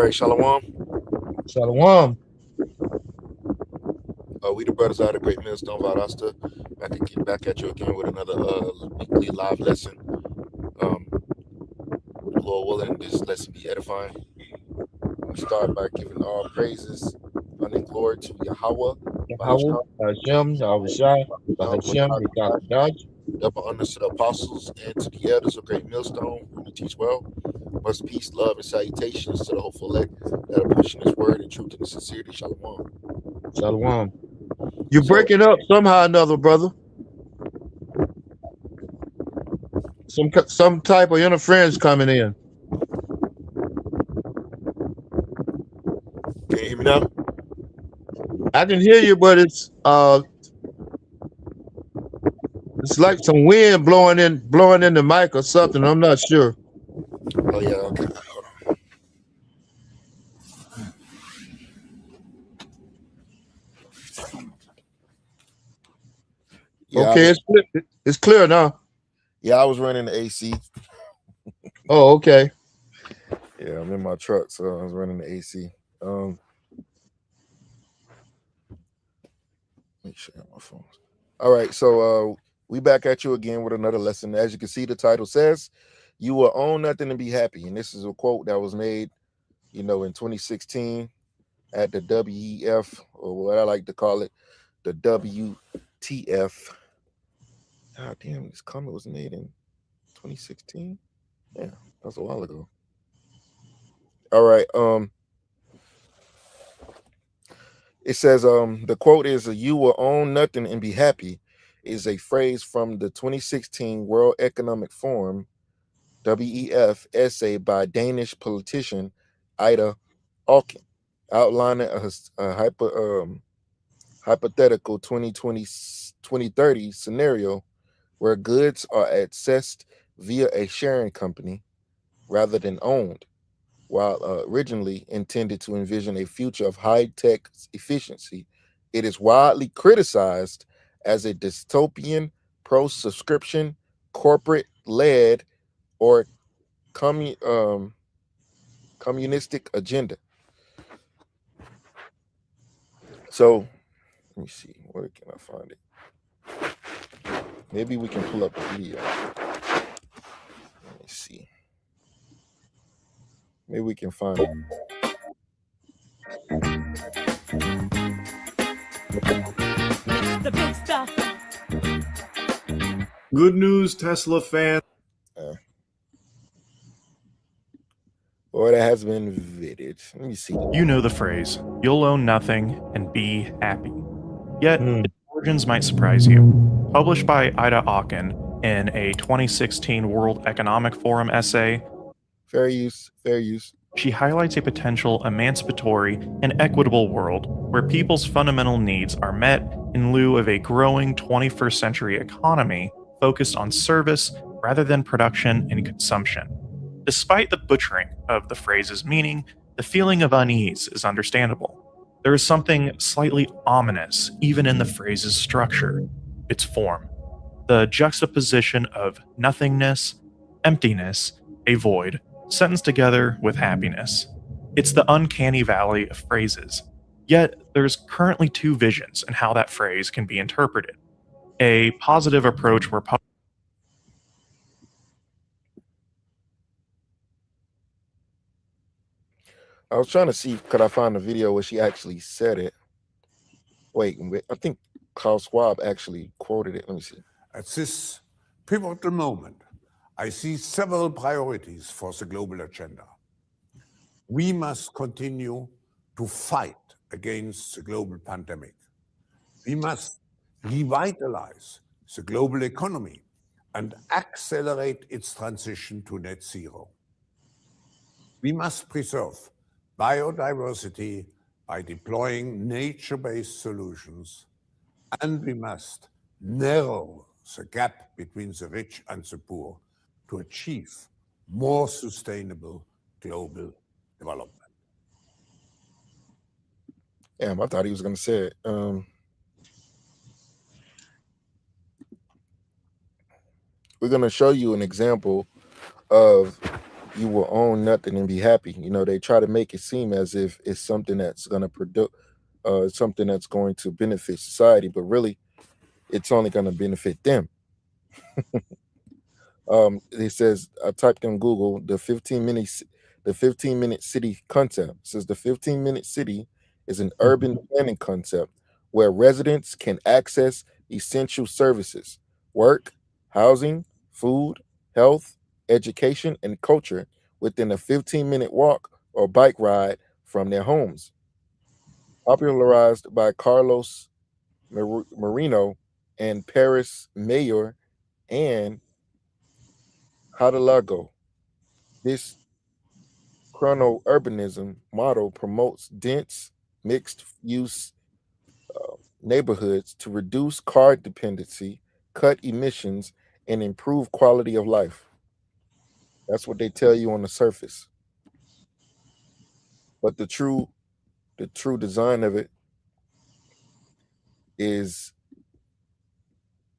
right, Shalom. Shalom. We the brothers out of Great Millstone Valdosta. Back at you again with another weekly live lesson. Lord willing, this lesson be edifying. We start by giving all praises, honor, and glory to Yahweh, Yahweh, Bahasham, Hashem, Yahushai, Bahashem, Rekakadaj. double honors to the apostles and to the elders of Great Millstone, whom we teach well. Much peace, love, and salutations to the hopeful elect that are pushing His word in truth and sincerity. Shalom. Shalom. You So, breaking up somehow or another, brother. Some type of interference coming in. can you hear me now? I can hear you, but it's like some wind blowing in the mic or something. I'm not sure. Oh yeah, okay. Hold on. Yeah, Okay, it's clear now. I was running the AC. Oh, okay. Yeah, I'm in my truck, so I was running the AC. Make sure I have my phone. All right, so we back at you again with another lesson. As you can see, the title says, "You will own nothing and be happy." And this is a quote that was made, in 2016 at the WEF, or what I like to call it, the WTF. God damn, this comment was made in 2016. Yeah, that's a while ago. All right. It says, the quote is, "You will own nothing and be happy," is a phrase from the 2016 World Economic Forum, WEF, essay by Danish politician Ida Auken, outlining a hypothetical 2030 scenario where goods are accessed via a sharing company rather than owned, while originally intended to envision a future of high-tech efficiency. It is widely criticized as a dystopian, pro-subscription, corporate-led, or communistic agenda. So, let me see. Where can I find it? Maybe we can pull up the video. Let me see. Maybe we can find it. The big stuff. Good news, Tesla fan. Or that has been vetted. Let me see. You know the phrase, "You'll own nothing and be happy." Yet, its origins might surprise you. Published by Ida Auken in a 2016 World Economic Forum essay, Fair use. she highlights a potential emancipatory and equitable world where people's fundamental needs are met in lieu of a growing 21st century economy focused on service rather than production and consumption. Despite the butchering of the phrase's meaning, the feeling of unease is understandable. There is something slightly ominous even in the phrase's structure, its form. The juxtaposition of nothingness, emptiness, a void, sentenced together with happiness. It's the uncanny valley of phrases. Yet, there's currently two visions in how that phrase can be interpreted. A positive approach where I was trying to see could I find a video where she actually said it. Wait, I think Klaus Schwab actually quoted it. Let me see. At this pivotal moment, I see several priorities for the global agenda. We must continue to fight against the global pandemic. We must revitalize the global economy and accelerate its transition to net zero. We must preserve biodiversity by deploying nature-based solutions, and we must narrow the gap between the rich and the poor to achieve more sustainable global development. Damn, I thought he was going to say it. We're going to show you an example of you will own nothing and be happy. You know, they try to make it seem as if it's something that's going to produce, something that's going to benefit society, but really, it's only going to benefit them. It says I typed in Google the 15-minute city concept. It says the 15-minute city is an urban planning concept where residents can access essential services, work, housing, food, health, education, and culture within a 15-minute walk or bike ride from their homes. Popularized by Carlos Marino and Paris Mayor and Hidalgo. This chrono-urbanism model promotes dense, mixed-use neighborhoods to reduce car dependency, cut emissions, and improve quality of life. That's what they tell you on the surface. But the true design of it is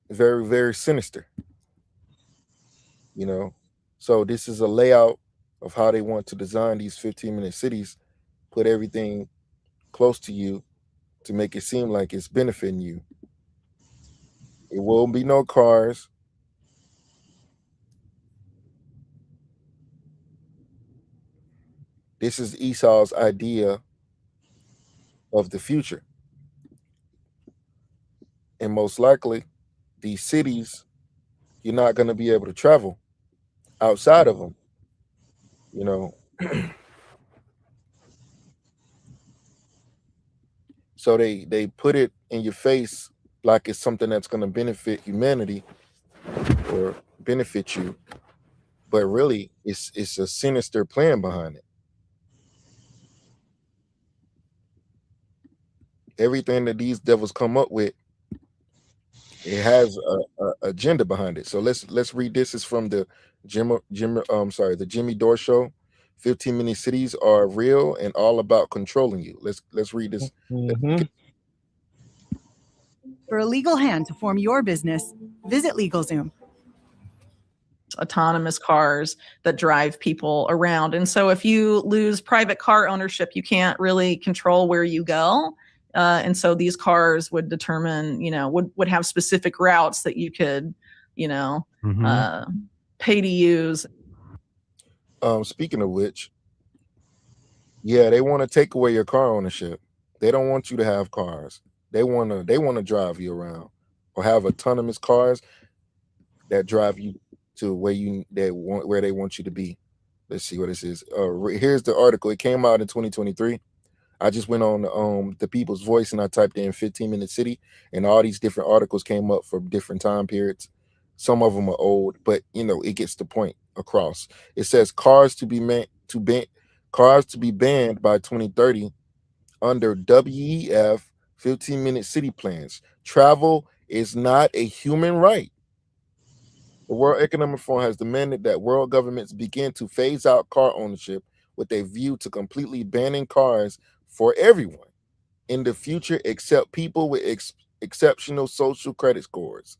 very, very sinister. You know, so this is a layout of how they want to design these 15-minute cities, put everything close to you to make it seem like it's benefiting you. It will be no cars. This is Esau's idea of the future. And most likely, these cities, you're not going to be able to travel outside of them. You know, so they put it in your face like it's something that's going to benefit humanity or benefit you, but really it's a sinister plan behind it. Everything that these devils come up with, it has a agenda behind it. So let's read this. Is from the the Jimmy Dore Show. 15-minute cities are real and all about controlling you. Let's read this. For a legal hand to form your business, visit LegalZoom. Autonomous cars that drive people around. And so if you lose private car ownership, you can't really control where you go. And so these cars would determine, would have specific routes that you could, pay to use. Speaking of which, yeah, they want to take away your car ownership. They don't want you to have cars. They want to drive you around or have autonomous cars that drive you to where they want you to be. Let's see what this is. Here's the article. It came out in 2023. I just went on the People's Voice and I typed in 15-minute city, and all these different articles came up for different time periods. Some of them are old, but it gets the point across. It says cars to be banned by 2030 under WEF 15-minute city plans. Travel is not a human right. The World Economic Forum has demanded that world governments begin to phase out car ownership with a view to completely banning cars for everyone in the future except people with exceptional social credit scores.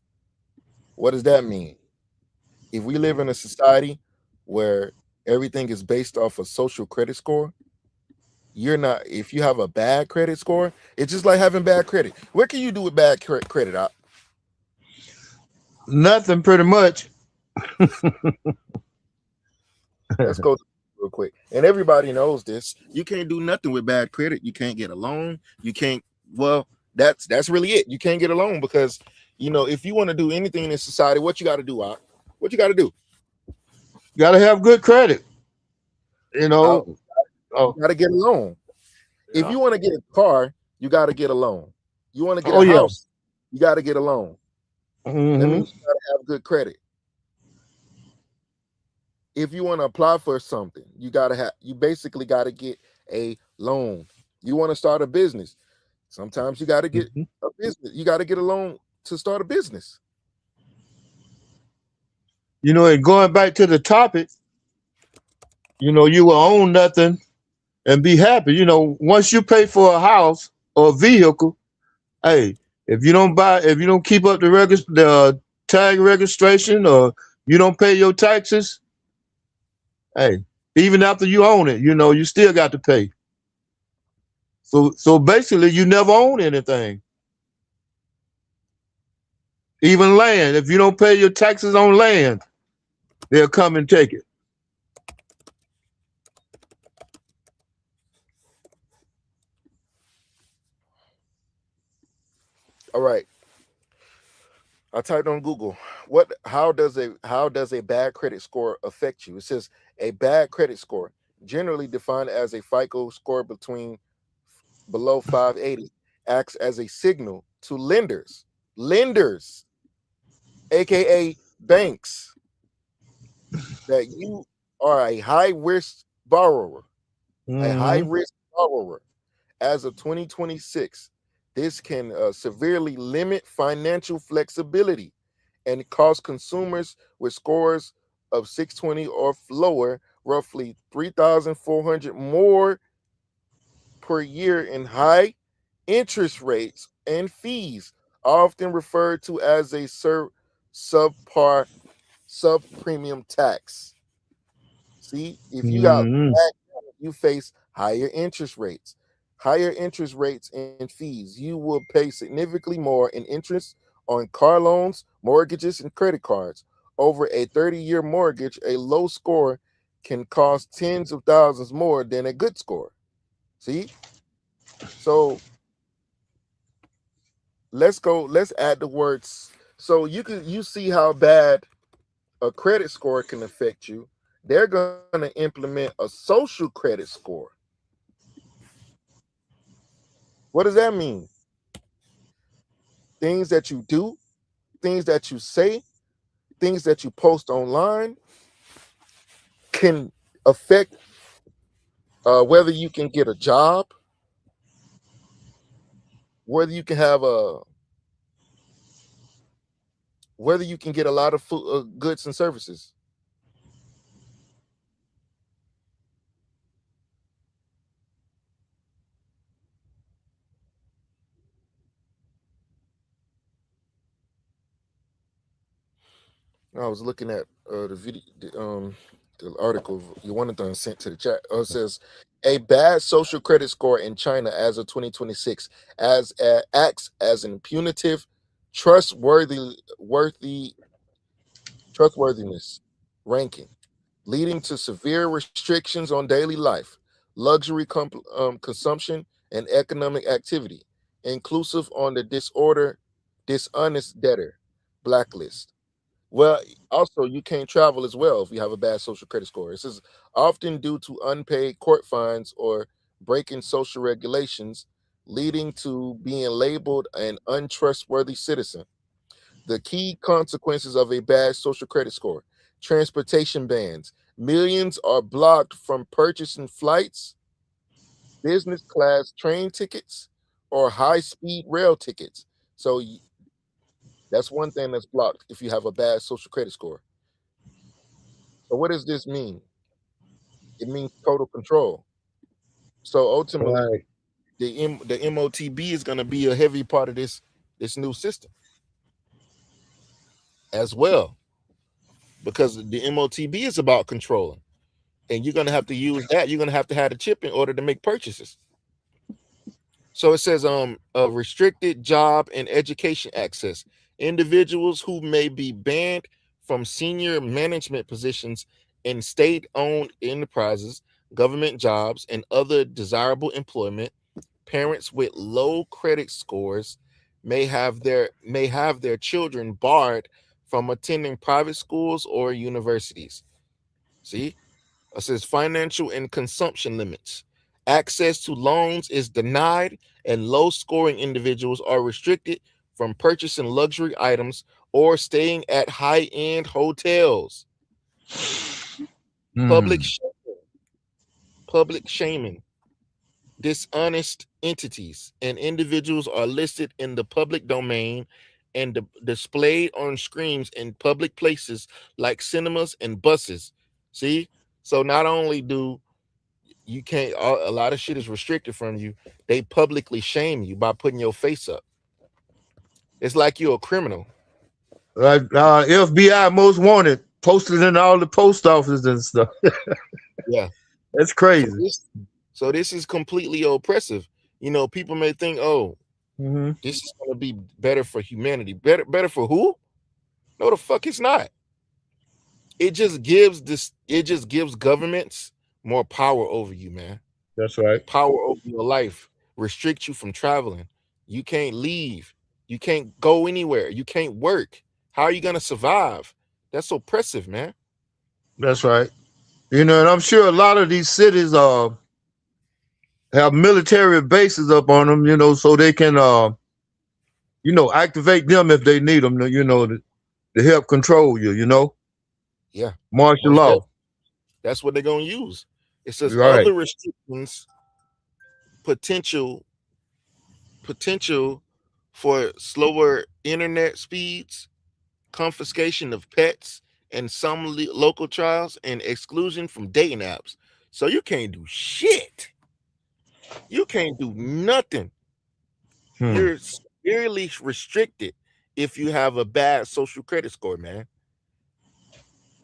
What does that mean? If we live in a society where everything is based off a social credit score, if you have a bad credit score, it's just like having bad credit. What can you do with bad credit? Nothing, pretty much. Let's go real quick. And everybody knows this. You can't do nothing with bad credit. You can't get a loan. You can't, that's really it. You can't get a loan because, if you want to do anything in society, what you got to do, What you got to do? You got to have good credit. You got to get a loan. Yeah. If you want to get a car, you got to get a loan. You want to get a house, you got to get a loan. Mm-hmm. That means you got to have good credit. If you want to apply for something, you basically got to get a loan. You want to start a business. Sometimes you got to get a business. You got to get a loan to start a business. And going back to the topic, you will own nothing and be happy. Once you pay for a house or a vehicle, hey, if you don't keep up the tag registration or you don't pay your taxes, hey, Even after you own it, you still got to pay. So basically, you never own anything. Even land. If you don't pay your taxes on land, they'll come and take it. All right. I typed on Google. How does a bad credit score affect you? It says a bad credit score, generally defined as a FICO score below 580, acts as a signal to lenders, aka banks, that you are a high risk borrower. A high risk borrower. As of 2026, this can severely limit financial flexibility and cost consumers with scores of 620 or lower roughly 3,400 more per year in high interest rates and fees, often referred to as a subprime tax. See, if you got you face higher interest rates. Higher interest rates and fees. You will pay significantly more in interest on car loans, mortgages, and credit cards. Over a 30-year mortgage, a low score can cost tens of thousands more than a good score. See? So let's add the words. So you see how bad a credit score can affect you. They're going to implement a social credit score. What does that mean? Things that you do, things that you say, things that you post online can affect whether you can get a job, whether you can have whether you can get a lot of goods and services. I was looking at the video, the article Jonathan sent to the chat. It says a bad social credit score in China as of 2026 acts as an punitive trustworthiness ranking, leading to severe restrictions on daily life, luxury consumption, and economic activity, inclusive on the dishonest debtor blacklist. Well, also you can't travel as well if you have a bad social credit score. This is often due to unpaid court fines or breaking social regulations, leading to being labeled an untrustworthy citizen. The key consequences of a bad social credit score: transportation bans. Millions are blocked from purchasing flights, business class train tickets, or high speed rail tickets. So that's one thing that's blocked if you have a bad social credit score. So what does this mean? It means total control. So ultimately, the MOTB is going to be a heavy part of this new system as well, because the MOTB is about controlling, and you're going to have to use that. You're going to have the chip in order to make purchases. So it says restricted job and education access. Individuals who may be banned from senior management positions in state-owned enterprises, government jobs, and other desirable employment. Parents with low credit scores may have their children barred from attending private schools or universities. See? It says financial and consumption limits. Access to loans is denied, and low-scoring individuals are restricted from purchasing luxury items or staying at high-end hotels. Public shaming. Dishonest entities and individuals are listed in the public domain and displayed on screens in public places like cinemas and buses. See? So not only do you can't, a lot of shit is restricted from you, they publicly shame you by putting your face up. It's like you're a criminal. Like FBI most wanted posted in all the post offices and stuff. Yeah. That's So crazy. this is completely oppressive. You know, people may think, oh, Hmm. this is going to be better for humanity. Better for who? No, the fuck it's not. It just gives governments more power over you, man. That's right. Power over your life, restrict you from traveling. You can't leave. You can't go anywhere. You can't work. How are you going to survive? That's oppressive, man. That's right. You know, and I'm sure a lot of these cities have military bases up on them, you know, so they can you know, activate them if they need them, you know, to help control you, you know, Yeah, martial most law. definitely. That's what they're going to use. It says Right. other restrictions, potential for slower internet speeds, confiscation of pets, and some local trials, and exclusion from dating apps. So you can't do shit. You can't do nothing. Hmm. You're severely restricted if you have a bad social credit score, man.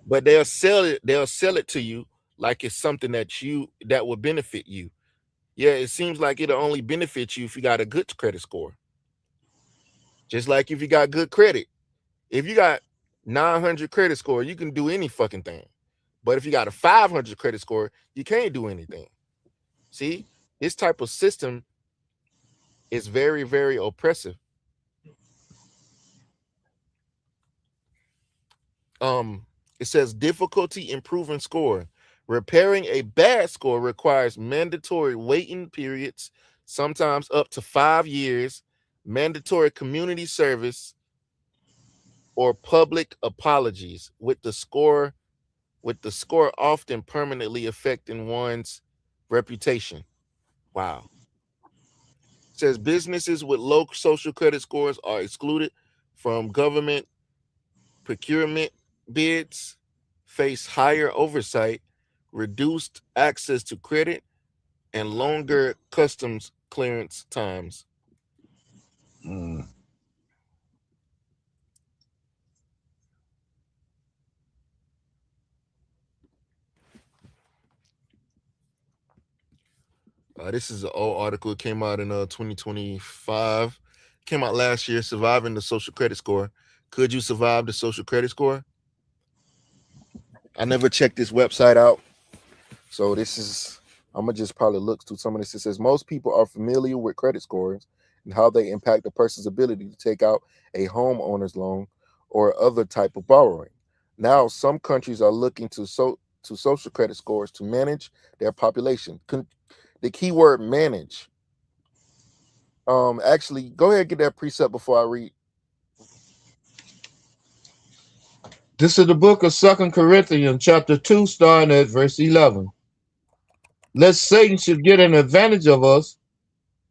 But they'll sell it to you like it's something that will benefit you. Yeah, it seems like it'll only benefit you if you got a good credit score. Just like if you got good credit. If you got 900 credit score, you can do any fucking thing. But if you got a 500 credit score, you can't do anything. See, this type of system is very, very oppressive. It says difficulty improving score. Repairing a bad score requires mandatory waiting periods, sometimes up to 5 years, mandatory community service, or public apologies, with the score often permanently affecting one's reputation. Wow. It says businesses with low social credit scores are excluded from government procurement bids, face higher oversight, reduced access to credit, and longer customs clearance times. Mm. This is an old article. It came out in 2025. Came out last year. Surviving the social credit score. Could you survive the social credit score? I never checked this website out, so this is. I'm gonna just probably look through some of this. It says most people are familiar with credit scores and how they impact a person's ability to take out a homeowner's loan or other type of borrowing. Now, some countries are looking to social credit scores to manage their population. The keyword manage. Actually, go ahead and get that precept before I read. This is the book of 2 Corinthians, chapter 2, starting at verse 11. Lest Satan should get an advantage of us,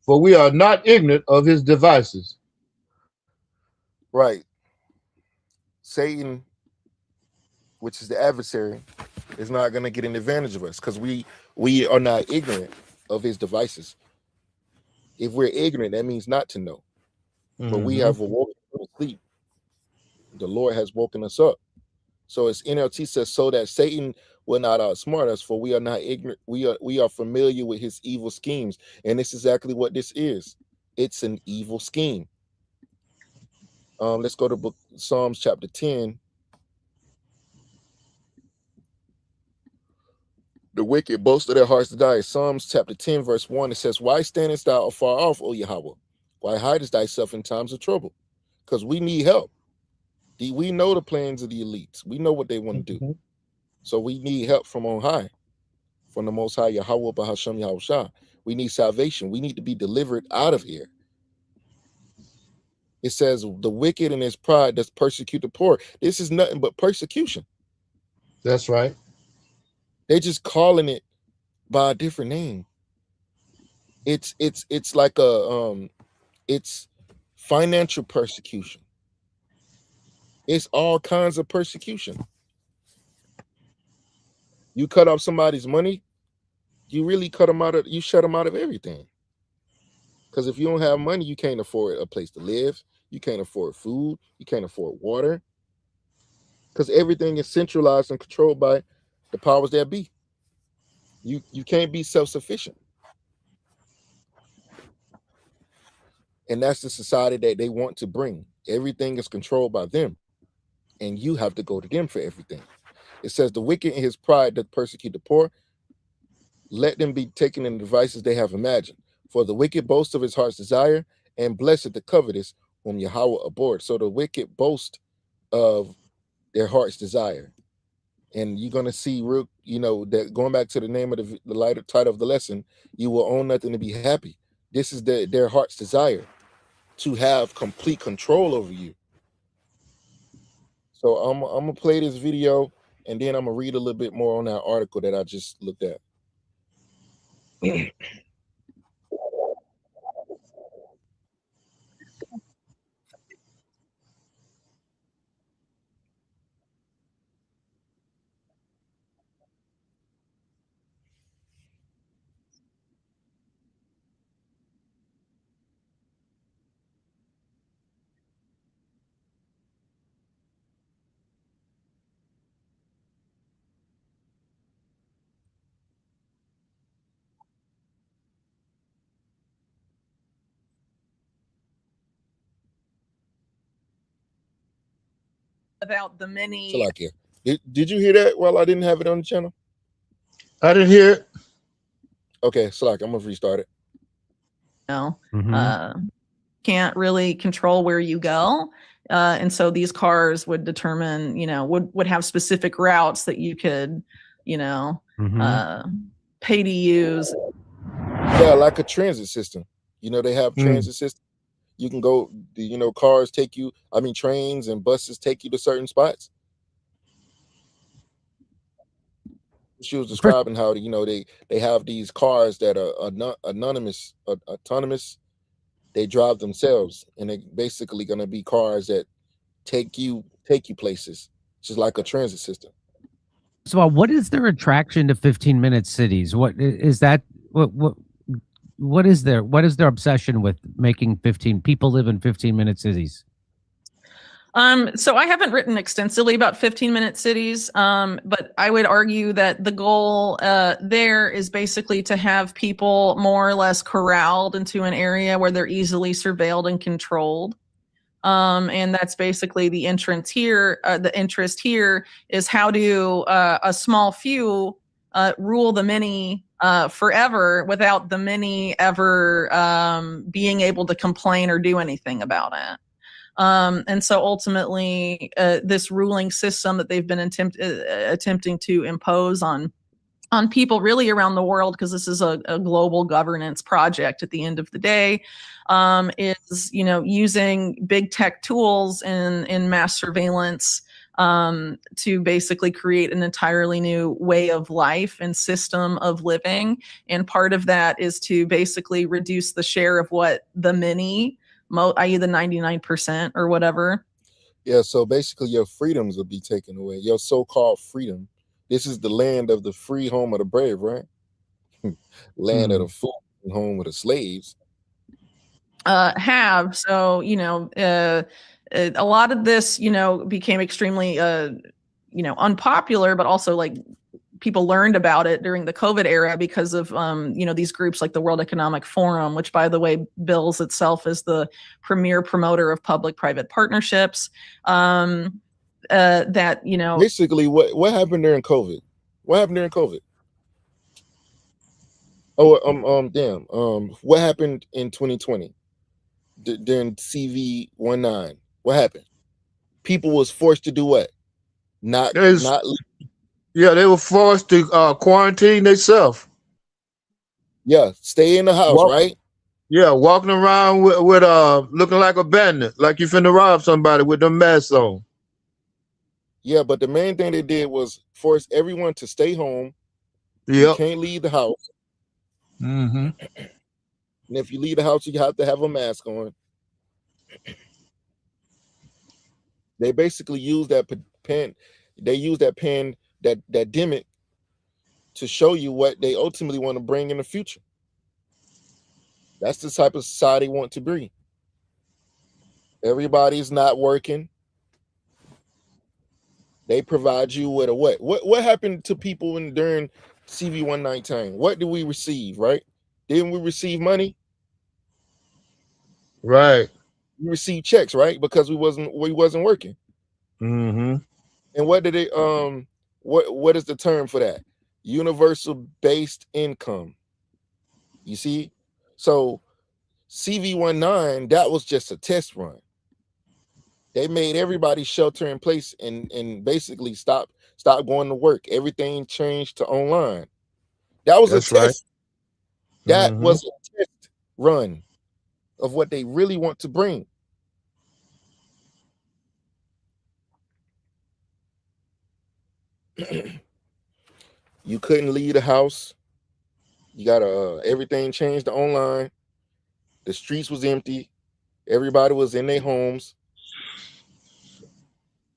for we are not ignorant of his devices. Right. Satan, which is the adversary, is not going to get an advantage of us because we are not ignorant of his devices. If we're ignorant, that means not to know. But we have awoken from sleep. The Lord has woken us up. So as NLT says, so that Satan will not outsmart us, for we are not ignorant. We are familiar with his evil schemes, and this is exactly what this is. It's an evil scheme. Let's go to book Psalms chapter 10. The wicked boast of their hearts to die. Psalms chapter 10, verse 1. It says, why standest thou afar off, O Yahweh? Why hidest thyself in times of trouble? Because we need help. We know the plans of the elites. We know what they want to do. So we need help from on high, from the Most High Yahweh Bahashem Yahushua. We need salvation. We need to be delivered out of here. It says the wicked in his pride does persecute the poor. This is nothing but persecution. That's right. They're just calling it by a different name. It's like it's financial persecution. It's all kinds of persecution. You cut off somebody's money, you really shut them out of everything. Because if you don't have money, you can't afford a place to live, you can't afford food, you can't afford water. Because everything is centralized and controlled by the powers that be. You can't be self-sufficient. And that's the society that they want to bring. Everything is controlled by them, and you have to go to them for everything. It says the wicked in his pride doth persecute the poor. Let them be taken in the devices they have imagined. For the wicked boast of his heart's desire, and blessed the covetous, whom Yahweh abhorred. So the wicked boast of their heart's desire. And you're going to see real, that going back to the name of the lighter title of the lesson, you will own nothing to be happy. This is their heart's desire, to have complete control over you. So I'm gonna play this video, and then I'm gonna read a little bit more on that article that I just looked at. About the many. Salakia. Did you hear that while I didn't have it on the channel? I didn't hear it. Okay, Salakia, I'm gonna restart it. Can't really control where you go. And so these cars would determine, would have specific routes that you could, pay to use. Yeah, like a transit system. They have transit system. You can go, cars take you, trains and buses take you to certain spots. She was describing how, they have these cars that are autonomous. They drive themselves, and they're basically going to be cars that take you places, just like a transit system. So what is their attraction to 15-minute cities? What is that? What is their obsession with making people live in 15-minute cities? So I haven't written extensively about 15-minute cities, but I would argue that the goal there is basically to have people more or less corralled into an area where they're easily surveilled and controlled. And that's basically the interest here. The interest here is how do a small few rule the many forever without the many ever being able to complain or do anything about it. And so ultimately, this ruling system that they've been attempting to impose on people really around the world, because this is a global governance project at the end of the day, is, using big tech tools in mass surveillance to basically create an entirely new way of life and system of living. And part of that is to basically reduce the share of what the many, i.e. the 99% or whatever. Yeah, so basically your freedoms will be taken away. Your so-called freedom. This is the land of the free, home of the brave, right? Land of the fool, home of the slaves. So, a lot of this, became extremely, unpopular, but also like people learned about it during the COVID era because of, these groups like the World Economic Forum, which, by the way, bills itself as the premier promoter of public-private partnerships. Basically, what happened during COVID? What happened during COVID? Oh, what happened in 2020 during CV19? What happened? People was forced to do what? Yeah, they were forced to quarantine themselves. Yeah, stay in the house, right? Yeah, walking around with looking like a bandit, like you finna rob somebody with them masks on. Yeah, but the main thing they did was force everyone to stay home. Yeah, you can't leave the house. And if you leave the house, you have to have a mask on. They basically use that pen. They use that pen, that gimmick, to show you what they ultimately want to bring in the future. That's the type of society they want to bring. Everybody's not working. They provide you with a what? What happened to people during CV119. What did we receive, right? Didn't we receive money? Right. We received checks, right? Because we wasn't working. Mm-hmm. And what did it what is the term for that? Universal based income. You see? So CV19, that was just a test run. They made everybody shelter in place and basically stop going to work. Everything changed to online. That was That's a test. right. That Mhm. was a test run of what they really want to bring. You couldn't leave the house. You gotta everything changed to online. The streets was empty. Everybody was in their homes.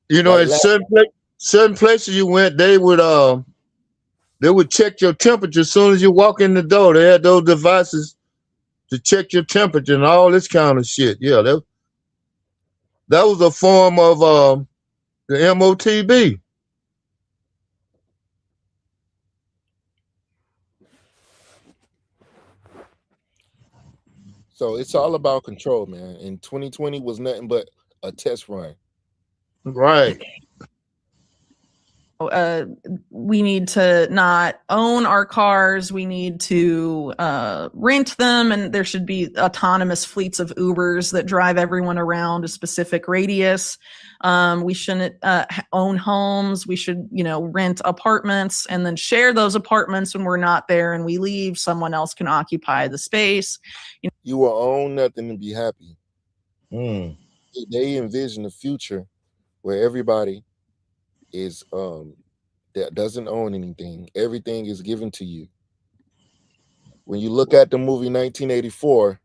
You know, Like in certain places you went, they would check your temperature as soon as you walk in the door. They had those devices to check your temperature and all this kind of shit. Yeah, that was a form of the MOTB. so it's all about control, man. And 2020 was nothing but a test run. Right. We need to not own our cars. We need to rent them, and there should be autonomous fleets of Ubers that drive everyone around a specific radius. We shouldn't own homes. We should, rent apartments and then share those apartments when we're not there and we leave. Someone else can occupy the space. You will own nothing and be happy. Mm. They envision a future where everybody is that doesn't own anything. Everything is given to you. When you look at the movie 1984,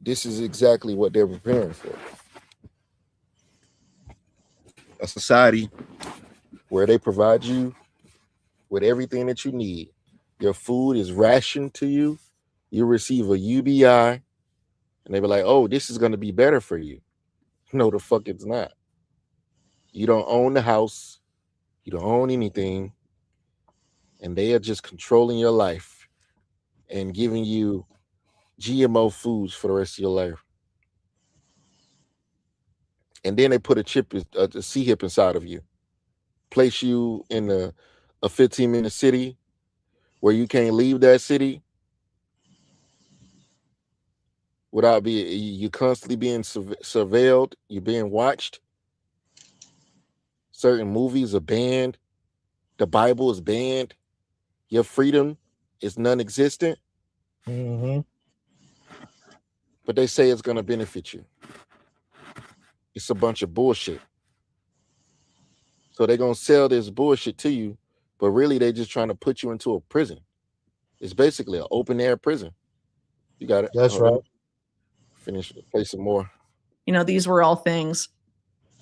this is exactly what they're preparing for. A society where they provide you with everything that you need. Your food is rationed to you. You receive a UBI, and they be like, "Oh, this is going to be better for you." No, the fuck it's not. You don't own the house. You don't own anything, and they are just controlling your life and giving you GMO foods for the rest of your life. And then they put a C-hip inside of you, place you in a 15-minute city where you can't leave that city without you constantly being surveilled. You're being watched. Certain movies are banned. The Bible is banned. Your freedom is non-existent. Mm-hmm. But they say it's going to benefit you. It's a bunch of bullshit. So they're going to sell this bullshit to you, but really they're just trying to put you into a prison. It's basically an open air prison. You got it. That's right. Finish, play some more. These were all things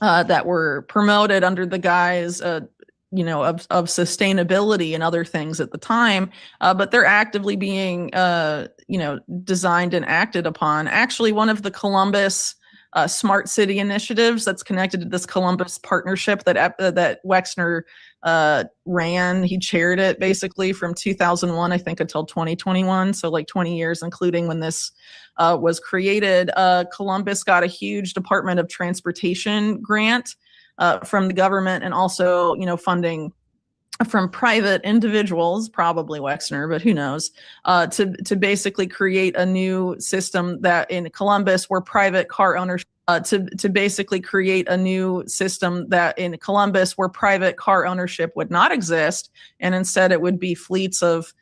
that were promoted under the guise, of sustainability and other things at the time, but they're actively being, designed and acted upon. Actually, one of the Columbus smart city initiatives that's connected to this Columbus partnership that Wexner ran. He chaired it basically from 2001, I think, until 2021. So like 20 years, including when this was created. Columbus got a huge Department of Transportation grant from the government, and also, funding from private individuals, probably Wexner, but who knows, to basically create a new system that in Columbus where private car ownership, to basically create a new system that in Columbus where private car ownership would not exist, and instead it would be fleets of,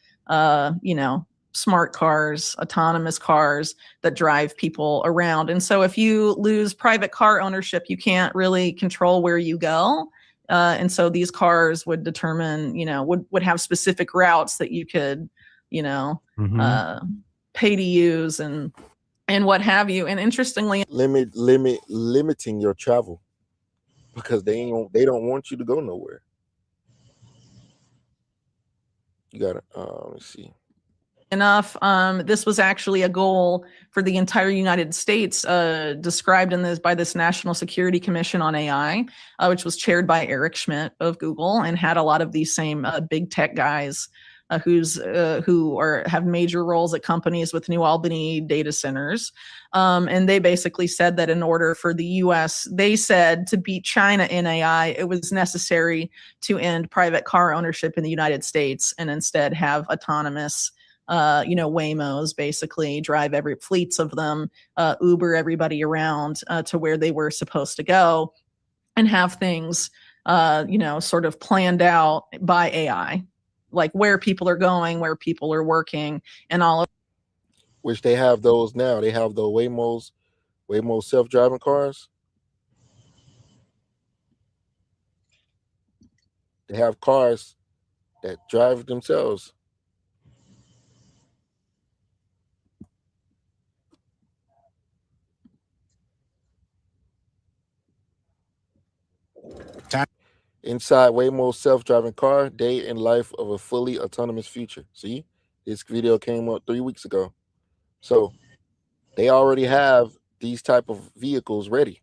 smart cars, autonomous cars that drive people around. And so if you lose private car ownership, you can't really control where you go. And so these cars would determine, would have specific routes that you could, pay to use and what have you. And interestingly, limiting your travel because they don't want you to go nowhere. You gotta let's see. enough, this was actually a goal for the entire United States, described in this by this National Security Commission on AI, which was chaired by Eric Schmidt of Google, and had a lot of these same big tech guys who have major roles at companies with New Albany data centers. And they basically said that in order for the US, they said, to beat China in AI, it was necessary to end private car ownership in the United States and instead have autonomous Waymos basically drive fleets of them, Uber everybody around to where they were supposed to go, and have things, sort of planned out by AI, like where people are going, where people are working, and all of. Which they have those now. They have the Waymo self-driving cars. They have cars that drive themselves. Inside Waymo's self-driving car, day in life of a fully autonomous future. See, this video came up 3 weeks ago. So they already have these type of vehicles ready.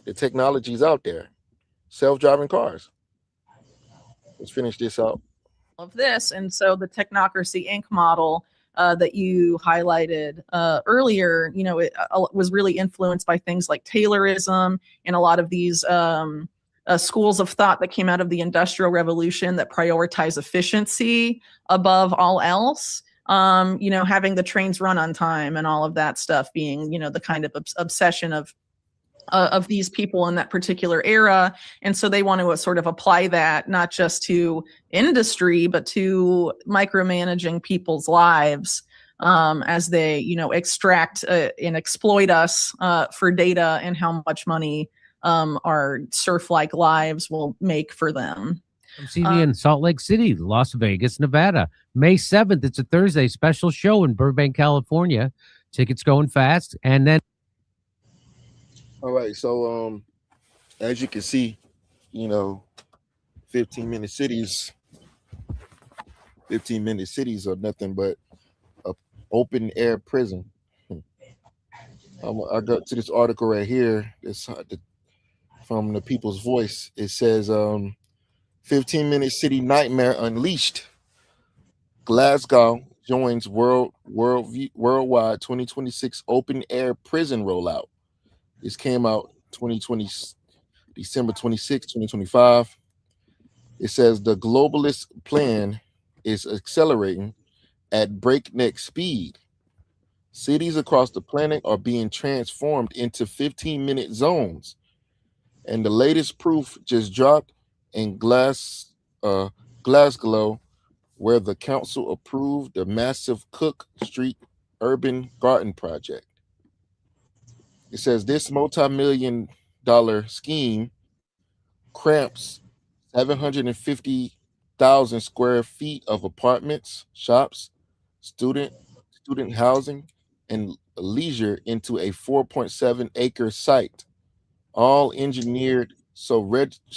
The technology's out there. Self-driving cars. Let's finish this out. Of this, and so the Technocracy Inc. model that you highlighted earlier, it was really influenced by things like Taylorism and a lot of these schools of thought that came out of the Industrial Revolution that prioritize efficiency above all else. Having the trains run on time and all of that stuff being, the kind of obsession of these people in that particular era. And so they want to sort of apply that not just to industry, but to micromanaging people's lives as they, extract and exploit us for data and how much money our serf-like lives will make for them. Come see me in Salt Lake City, Las Vegas, Nevada. May 7th, it's a Thursday special show in Burbank, California. Tickets going fast. And then All right, so as you can see, 15-minute cities are nothing but a open air prison. I got to this article right here. It's from the People's Voice. It says 15-minute city nightmare unleashed. Glasgow joins worldwide 2026 open air prison rollout. This came out December 26, 2025. It says the globalist plan is accelerating at breakneck speed. Cities across the planet are being transformed into 15-minute zones. And the latest proof just dropped in Glasgow, where the council approved the massive Cook Street urban garden project. It says this multi-million-dollar scheme cramps 750,000 square feet of apartments, shops, student housing, and leisure into a 4.7-acre site, all engineered so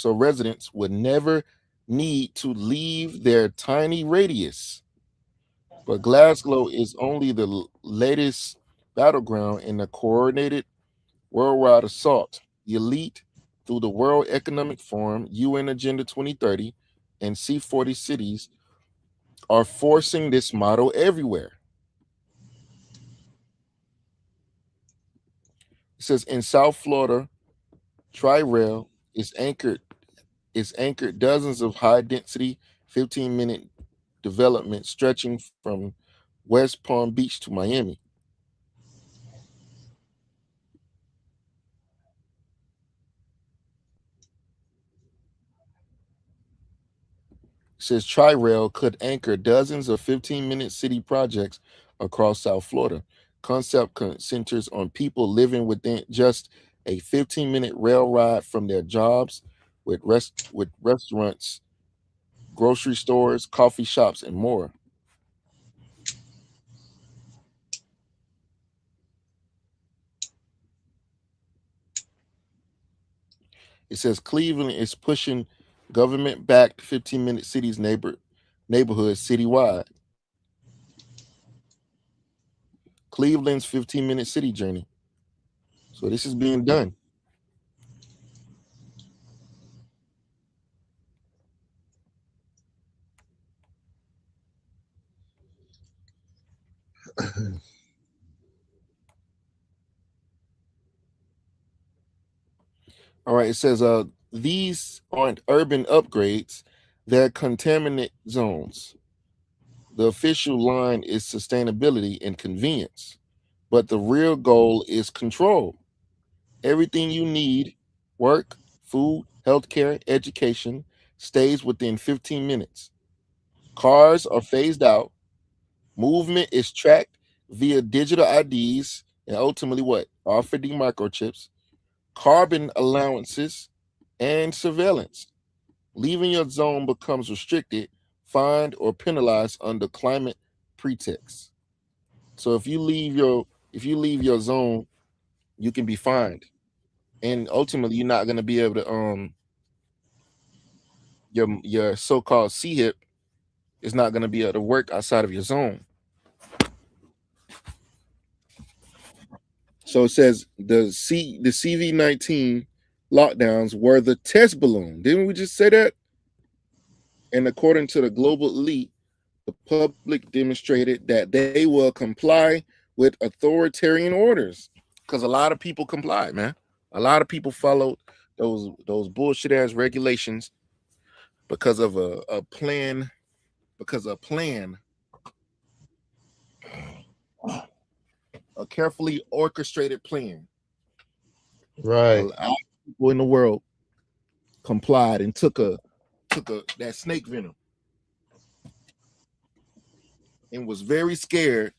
residents would never need to leave their tiny radius. But Glasgow is only the latest battleground in a coordinated worldwide assault. The elite, through the World Economic Forum, UN Agenda 2030, and C40 cities, are forcing this model everywhere. It says in South Florida, Tri-Rail is anchored dozens of high-density 15-minute development stretching from West Palm Beach to Miami. It says Tri-Rail could anchor dozens of 15-minute city projects across South Florida. Concept centers on people living within just a 15-minute rail ride from their jobs, with restaurants, grocery stores, coffee shops, and more. It says Cleveland is pushing government-backed 15-minute cities neighborhoods citywide. Cleveland's 15-minute city journey. So this is being done. All right, it says these aren't urban upgrades, they're contaminant zones. The official line is sustainability and convenience, but the real goal is control. Everything you need, work, food, healthcare, education, stays within 15 minutes. Cars are phased out. Movement is tracked via digital IDs and ultimately what? RFID microchips, carbon allowances, and surveillance. Leaving your zone becomes restricted, fined, or penalized under climate pretext. So if you leave your zone, you can be fined. And ultimately you're not going to be able to your so-called CHIP is not going to be able to work outside of your zone. So it says the CV-19 lockdowns were the test balloon. Didn't we just say that? And according to the global elite, the public demonstrated that they will comply with authoritarian orders. Because a lot of people complied, man. A lot of people followed those bullshit ass regulations because of a plan. Because a plan, a carefully orchestrated plan. Right. A lot of people in the world complied and took that snake venom and was very scared,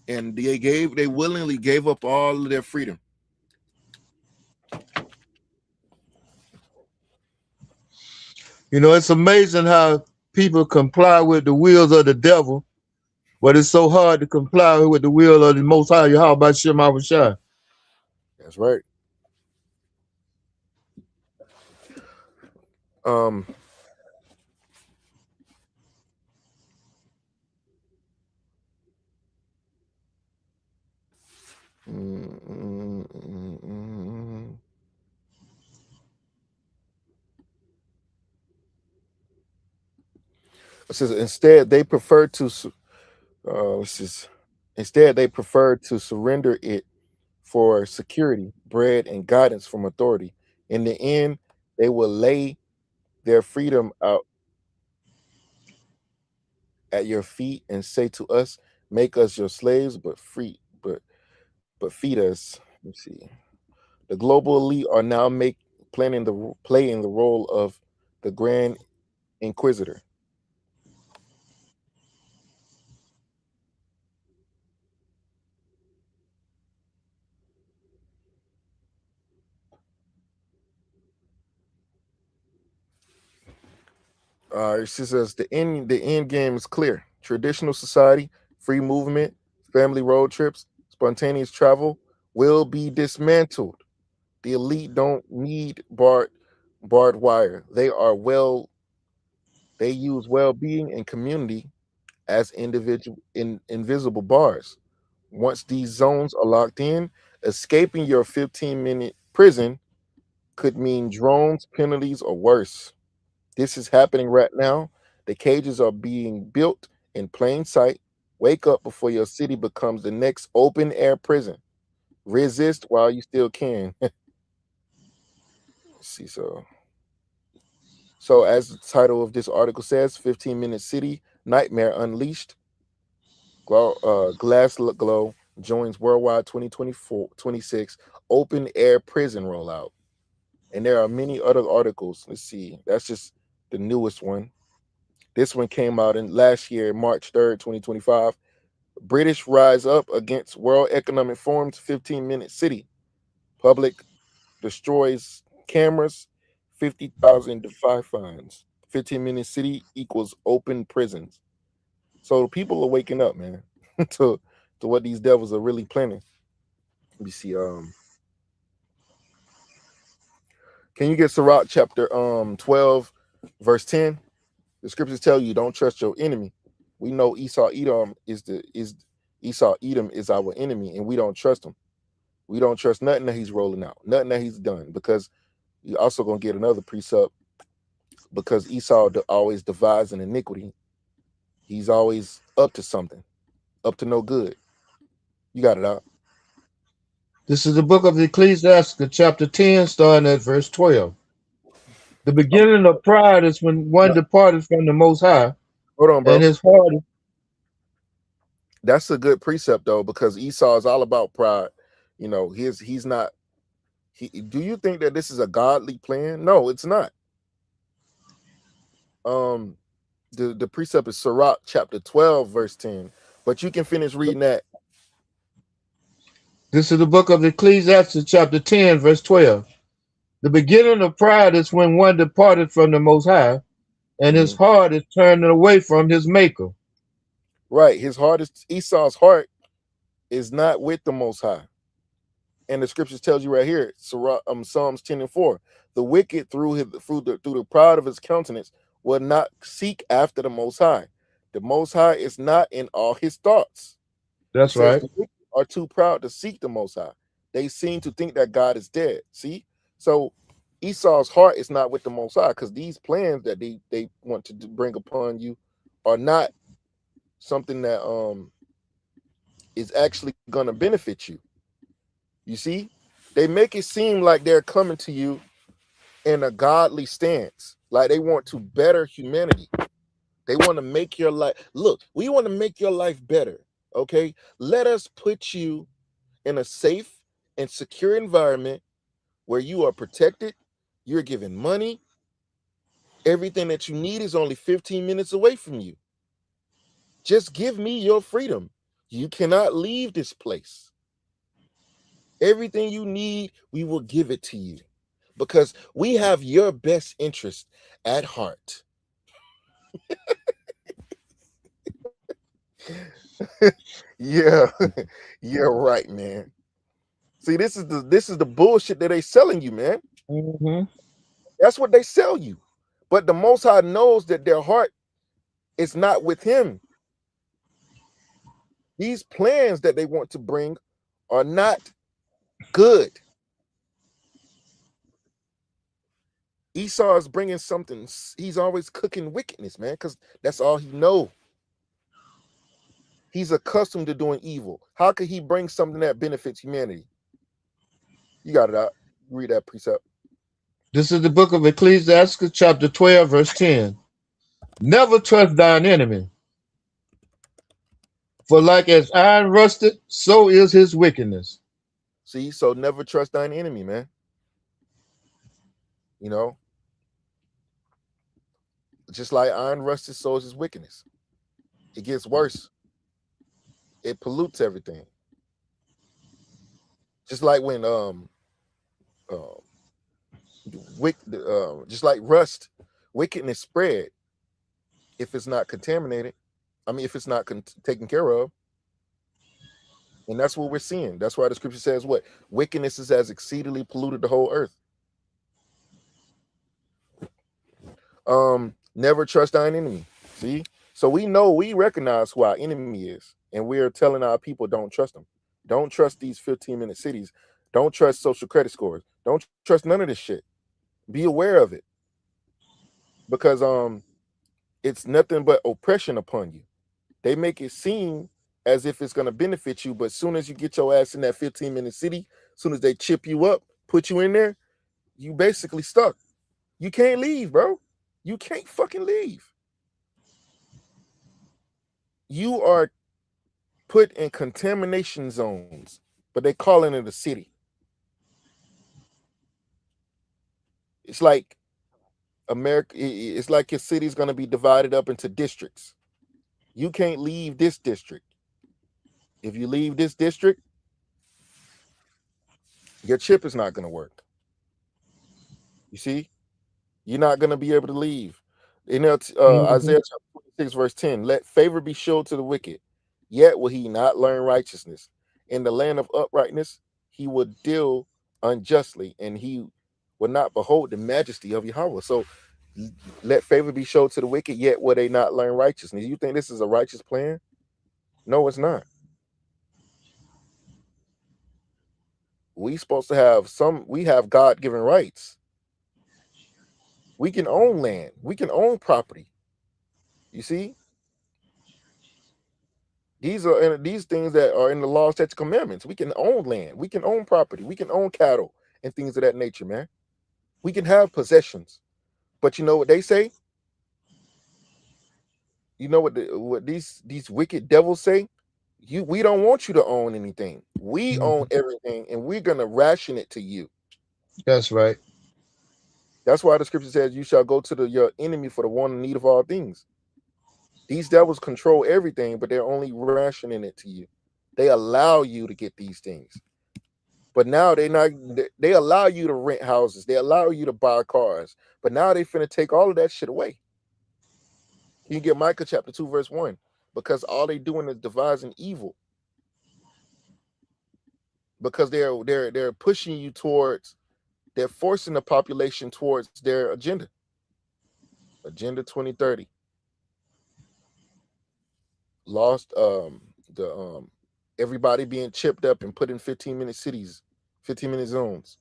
and they willingly gave up all of their freedom. You know, it's amazing how people comply with the wills of the devil, but it's so hard to comply with the will of the Most High Yahweh Shem Shai. That's right. It says instead they prefer to surrender it for security, bread, and guidance from authority. In the end, they will lay their freedom out at your feet and say to us, "Make us your slaves, but feed us." Let's see. The global elite are now playing the role of the Grand Inquisitor. She says the end game is clear. Traditional society, free movement, family road trips, spontaneous travel will be dismantled. The elite don't need barbed wire. They use well-being and community as invisible bars. Once these zones are locked in, escaping your 15-minute prison could mean drones, penalties, or worse. This is happening right now. The cages are being built in plain sight. Wake up before your city becomes the next open air prison. Resist while you still can. Let's see, so as the title of this article says, 15-minute city nightmare unleashed. Glass Glow joins worldwide 2024-26 open air prison rollout. And there are many other articles. Let's see. That's just the newest one. This one came out in last year, March 3rd, 2025. British rise up against World Economic Forum's 15-minute city. Public destroys cameras, 50,000 defy fines. 15-minute city equals open prisons. So people are waking up, man, to what these devils are really planning. Let me see. Can you get Sirach chapter 12, verse 10? The scriptures tell you don't trust your enemy. We know Esau Edom is Esau, Edom is our enemy, and we don't trust him. We don't trust nothing that he's rolling out, nothing that he's done, because you're also gonna get another precept. Because Esau always divides in iniquity. He's always up to something, up to no good. You got it out. This is the book of Ecclesiastes, chapter 10, starting at verse 12. The beginning of pride is when one departed from the Most High, Hold on, bro. and his heart. That's a good precept though, because Esau is all about pride. You know, he's not. Do you think that this is a godly plan? No, it's not. The precept is Sirach chapter 12, verse 10. But you can finish reading that. This is the book of Ecclesiastes, chapter 10, verse 12. The beginning of pride is when one departed from the Most High, and his heart is turned away from his Maker. Right. Esau's heart is not with the Most High. And the scriptures tells you right here, Psalms 10 and 4. The wicked through the pride of his countenance will not seek after the Most High. The Most High is not in all his thoughts. That's right. The wicked are too proud to seek the Most High. They seem to think that God is dead. See? So Esau's heart is not with the Most High, because these plans that they want to bring upon you are not something that is actually going to benefit you. You see? They make it seem like they're coming to you in a godly stance, like they want to better humanity. They want to make your life, look, we want to make your life better. Okay, let us put you in a safe and secure environment where you are protected, you're given money, everything that you need is only 15 minutes away from you. Just give me your freedom. You cannot leave this place. Everything you need, we will give it to you, because we have your best interest at heart. Yeah, you're right, man. See, this is the bullshit that they selling you, man. That's what they sell you. But the Most High knows that their heart is not with him. These plans that they want to bring are not good. Esau is bringing something. He's always cooking wickedness, man, because that's all he knows. He's accustomed to doing evil. How could he bring something that benefits humanity? You got it out. Read that precept. This is the book of Ecclesiastes, chapter 12, verse 10. Never trust thine enemy, for like as iron rusted, so is his wickedness. See, so never trust thine enemy, man. You know, just like iron rusted, so is his wickedness. It gets worse. It pollutes everything. Just like when just like rust, wickedness spread if it's not contaminated. I mean, if it's not taken care of. And that's what we're seeing. That's why the scripture says what? Wickedness has exceedingly polluted the whole earth. Never trust thine enemy. See? So we recognize who our enemy is. And we're telling our people, don't trust them. Don't trust these 15-minute cities. Don't trust social credit scores. Don't trust none of this shit. Be aware of it. Because it's nothing but oppression upon you. They make it seem as if it's going to benefit you, but as soon as you get your ass in that 15-minute city, as soon as they chip you up, put you in there, you basically stuck. You can't leave, bro. You can't fucking leave. You are put in contamination zones, but they calling it a city. It's like America. It's like your city's going to be divided up into districts. You can't leave this district. If you leave this district, your chip is not going to work. You see, you're not going to be able to leave. You know, Isaiah 26 verse 10, let favor be showed to the wicked, yet will he not learn righteousness. In the land of uprightness, he will deal unjustly, and he will not behold the majesty of Yahweh. So let favor be showed to the wicked, yet will they not learn righteousness. You think this is a righteous plan? No, it's not. we supposed to have we have God-given rights. We can own land, we can own property. You see, these things that are in the law, statutes, commandments. We can own land, we can own property, we can own cattle and things of that nature, man. We can have possessions. But you know what they say? You know what these wicked devils say? We don't want you to own anything. We own everything, and we're gonna ration it to you. That's right. That's why the scripture says, "You shall go to your enemy for the one in need of all things." These devils control everything, but they're only rationing it to you. They allow you to get these things, but now they allow you to rent houses. They allow you to buy cars, but now they finna take all of that shit away. You get Micah chapter 2 verse 1, because all they doing is devising evil. Because they're pushing you towards, they're forcing the population towards their agenda 2030. Lost everybody being chipped up and put in 15-minute cities, 15-minute zones.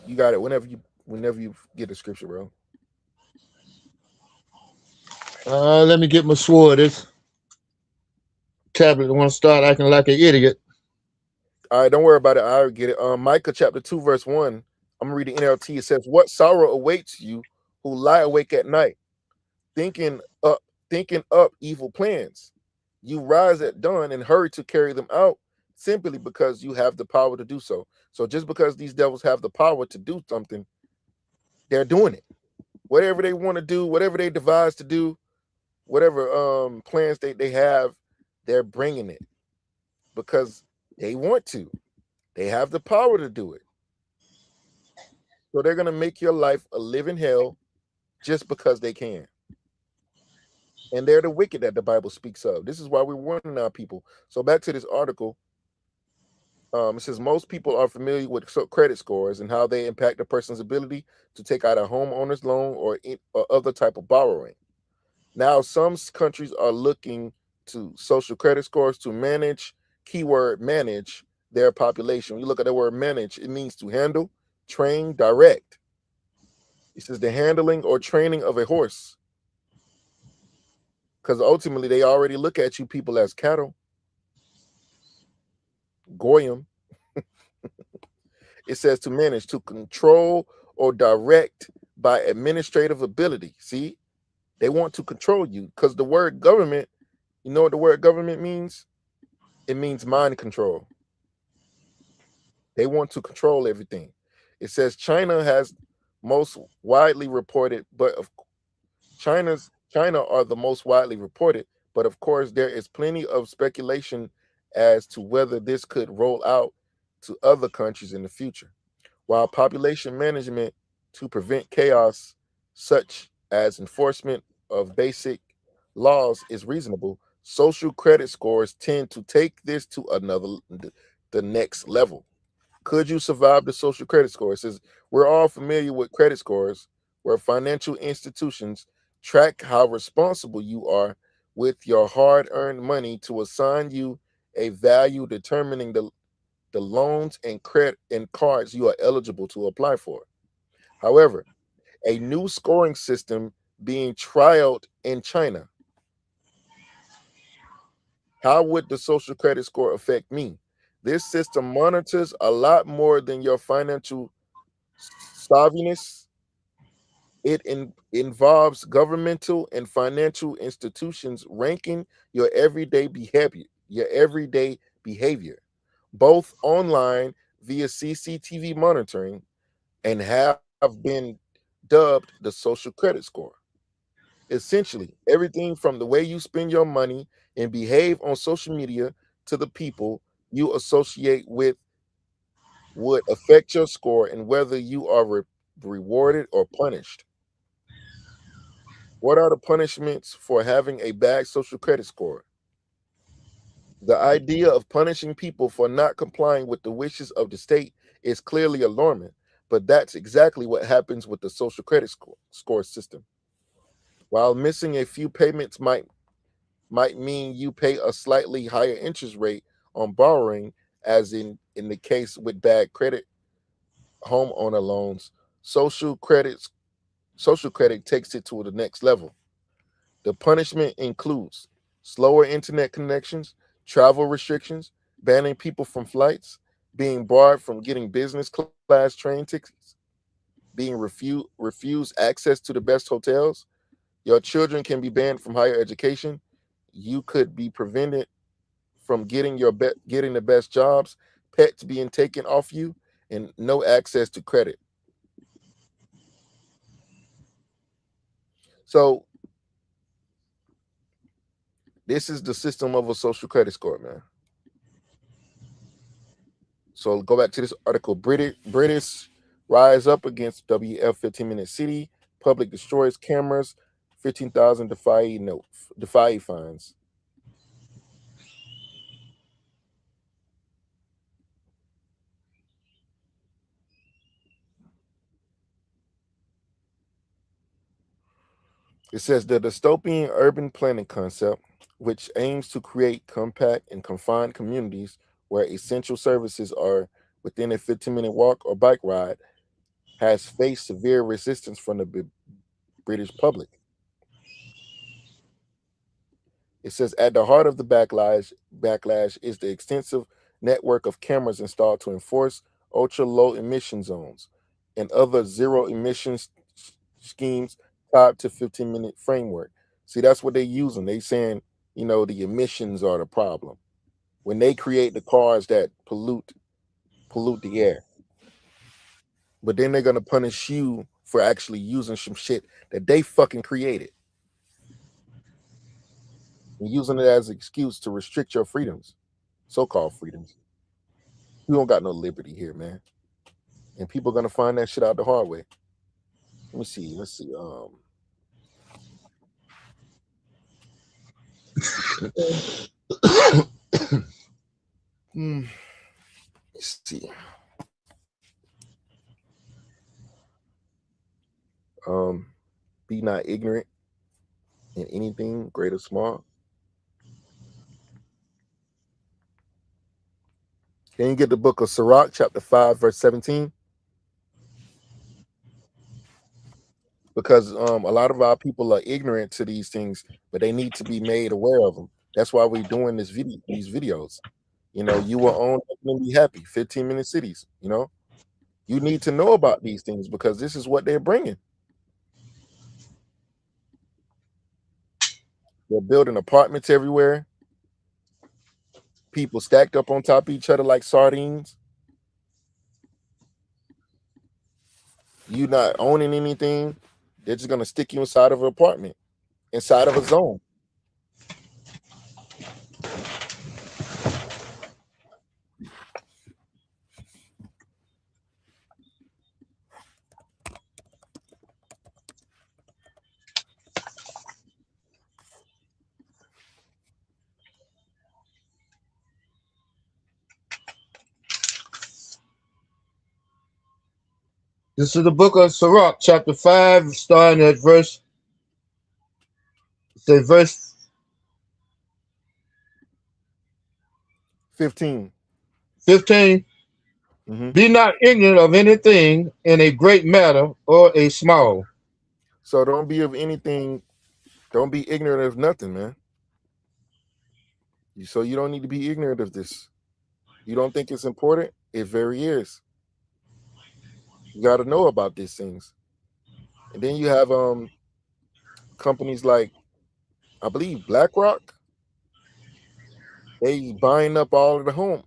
You got it whenever you get the scripture, bro. Let me get my sword. This tablet want to start acting like an idiot. All right, don't worry about it. I'll get it. Micah chapter 2 verse 1. I'm gonna read the NLT. It says, "What sorrow awaits you who lie awake at night, thinking up evil plans? You rise at dawn and hurry to carry them out, simply because you have the power to do so." So just because these devils have the power to do something, they're doing it. Whatever they want to do, whatever they devise to do, whatever plans they have, they're bringing it because they want to. They have the power to do it. So they're going to make your life a living hell just because they can. And they're the wicked that the Bible speaks of. This is why we're warning our people. So back to this article. It says most people are familiar with credit scores and how they impact a person's ability to take out a homeowner's loan or other type of borrowing. Now, some countries are looking to social credit scores to manage, keyword manage, their population. When you look at the word manage, it means to handle, train, direct. It says the handling or training of a horse. Because ultimately, they already look at you people as cattle. Goyim. It says to manage, to control or direct by administrative ability. See, they want to control you because the word government, you know what the word government means? It means mind control. They want to control everything. It says China has most widely reported, but of China are the most widely reported, but of course there is plenty of speculation as to whether this could roll out to other countries in the future. While population management to prevent chaos, such as enforcement of basic laws, is reasonable, social credit scores tend to take this to the next level. Could you survive the social credit score? It says we're all familiar with credit scores, where financial institutions track how responsible you are with your hard-earned money to assign you a value determining the loans and credit and cards you are eligible to apply for. However, a new scoring system being trialed in China. How would the social credit score affect me? This system monitors a lot more than your financial savviness. It involves governmental and financial institutions ranking your everyday behavior, both online via CCTV monitoring, and have been dubbed the social credit score. Essentially, everything from the way you spend your money and behave on social media to the people you associate with would affect your score and whether you are rewarded or punished. What are the punishments for having a bad social credit score? The idea of punishing people for not complying with the wishes of the state is clearly alarming, but that's exactly what happens with the social credit score system. While missing a few payments might might mean you pay a slightly higher interest rate on borrowing, as in the case with bad credit homeowner loans. Social credits Social credit takes it to the next level. The punishment includes slower internet connections, travel restrictions, banning people from flights, being barred from getting business class train tickets, being refused access to the best hotels. Your children can be banned from higher education. You could be prevented from getting the best jobs, pets being taken off you, and no access to credit. So this is the system of a social credit score, man. So go back to this article. British rise up against WF 15-minute city. Public destroys cameras. 15,000 defy fines. It says the dystopian urban planning concept, which aims to create compact and confined communities where essential services are within a 15-minute walk or bike ride, has faced severe resistance from the British public. It says at the heart of the backlash is the extensive network of cameras installed to enforce ultra low emission zones and other zero emissions schemes tied to 15-minute framework. See, that's what they're using. They saying, the emissions are the problem. When they create the cars that pollute the air. But then they're gonna punish you for actually using some shit that they fucking created. And using it as an excuse to restrict your freedoms, so-called freedoms. We don't got no liberty here, man. And people are gonna find that shit out the hard way. Let me see. Let's see. Let's see. Be not ignorant in anything, great or small. Can you get the book of Sirach, chapter 5, verse 17? Because a lot of our people are ignorant to these things, but they need to be made aware of them. That's why we're doing these videos. You will own and be happy. 15-minute cities. You need to know about these things because this is what they're bringing. They're building apartments everywhere. People stacked up on top of each other like sardines. You not owning anything. They're just gonna stick you inside of an apartment, inside of a zone. This is the book of Sirach, chapter 5, starting at verse 15. 15. Mm-hmm. Be not ignorant of anything in a great matter or a small. So don't be of anything. Don't be ignorant of nothing, man. So you don't need to be ignorant of this. You don't think it's important? It very is. You got to know about these things. And then you have companies like, I believe, BlackRock. They buying up all the homes.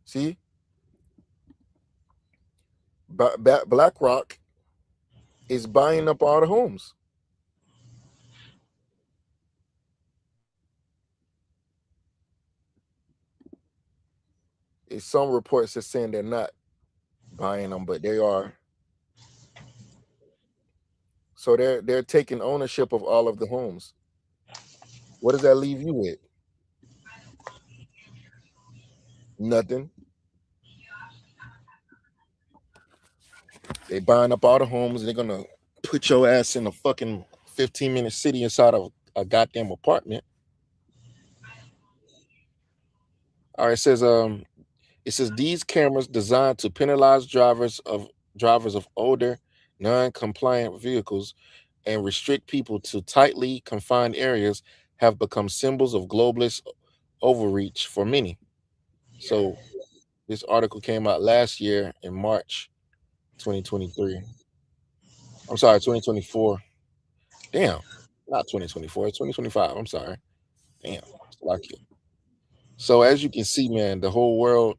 See, BlackRock is buying up all the homes. It's some reports that saying they're not buying them, but they are. So they're taking ownership of all of the homes. What does that leave you with? Nothing. They buying up all the homes and they're gonna put your ass in a fucking 15-minute city inside of a goddamn apartment. All right, it says these cameras designed to penalize drivers of older, non-compliant vehicles and restrict people to tightly confined areas have become symbols of globalist overreach for many. So this article came out last year in March 2023. I'm sorry, 2024. Damn, not 2024, it's 2025. I'm sorry. Damn, like it. So as you can see, man, the whole world,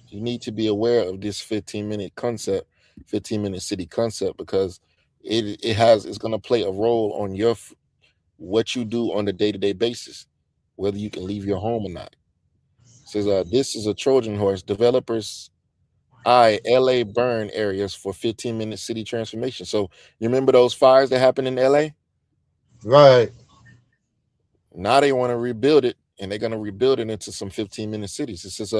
you need to be aware of this 15-minute concept, 15-minute city concept, because it's going to play a role on what you do on a day-to-day basis, whether you can leave your home or not. It says this is a Trojan horse. Developers LA burn areas for 15-minute city transformation. So you remember those fires that happened in LA? Right. Now they want to rebuild it, and they're going to rebuild it into some 15-minute cities. This is